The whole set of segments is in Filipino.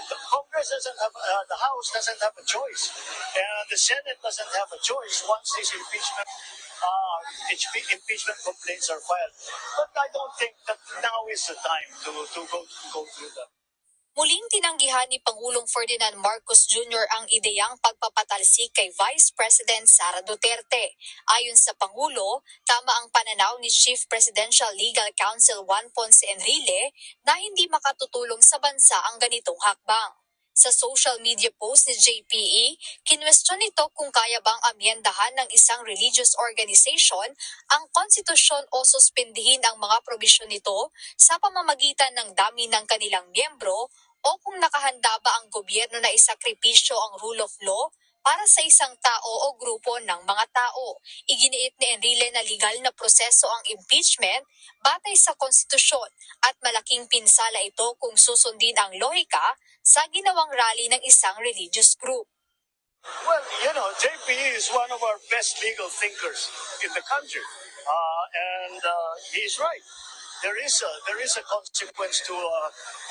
The Congress doesn't have, the House doesn't have a choice, and the Senate doesn't have a choice once these impeachment complaints are filed. But I don't think that now is the time to go through that. Muling tinanggihan ni Pangulong Ferdinand Marcos Jr. ang ideyang pagpapatalsik kay Vice President Sara Duterte. Ayon sa Pangulo, tama ang pananaw ni Chief Presidential Legal Counsel Juan Ponce Enrile na hindi makatutulong sa bansa ang ganitong hakbang. Sa social media post ni JPE, kinwestiyon nito kung kaya bang amyendahan ng isang religious organization ang konstitusyon o suspindihin ang mga probisyon nito sa pamamagitan ng dami ng kanilang miyembro o kung nakahanda ba ang gobyerno na isakripisyo ang rule of law para sa isang tao o grupo ng mga tao. Iginiit ni Enrile na legal na proseso ang impeachment batay sa konstitusyon at malaking pinsala ito kung susundin ang lohika sa ginawang rally ng isang religious group. Well, JP is one of our best legal thinkers in the country, and he's right. There is a consequence to.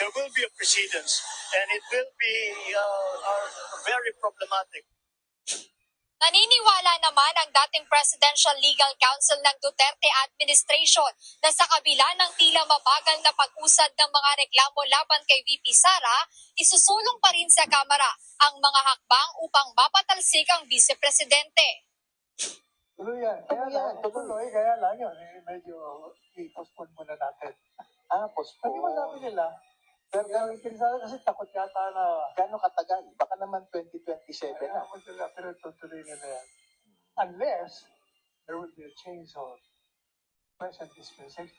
There will be a precedence, and it will be very problematic. Naniniwala naman ang dating Presidential Legal Counsel ng Duterte Administration na sa kabila ng tila mabagal na pag-usad ng mga reklamo laban kay VP Sara, isusulong pa rin sa Kamara ang mga hakbang upang mapatalsik ang Vice Presidente. Tuloy yan. Kaya lang yun. Medyo i-postpone muna natin. Postpone. Hindi mo sabi nila, pero interesado kasi takot yata na Gano'ng katagal? Baka naman 2027 na. pero tutuloy nila yan. Unless there will be a change of present dispensation.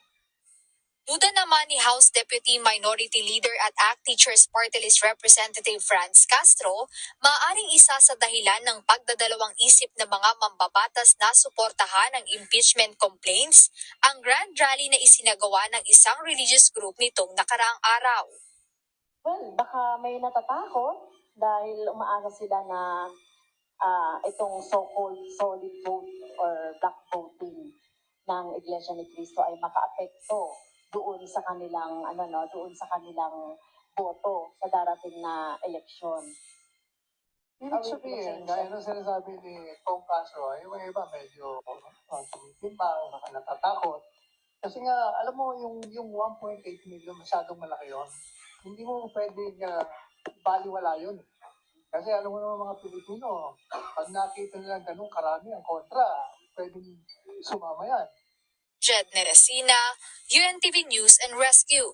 Duda naman ni House Deputy Minority Leader at ACT Teachers Party List Representative Franz Castro, maaaring isa sa dahilan ng pagdadalawang isip ng mga mambabatas na suportahan ang impeachment complaints ang grand rally na isinagawa ng isang religious group nitong nakaraang araw. Well, baka may natatakot dahil umaasa sila na itong so-called solid vote or black voting ng Iglesia ni Cristo ay makaapekto doon sa kanilang boto sa darating na eleksyon. Ibig sabihin, gaya ng sinasabi ni Kong Castro, yung iba medyo tumitimbang, baka natatakot. Kasi nga, alam mo, yung 1.8 million, masyadong malaki yun. Hindi mo pwedeng baliwala yun. Kasi alam mo naman mga Pilipino, pag nakita nila ganun karami ang kontra, pwedeng sumama yan. Jed Neresina, UNTV News and Rescue.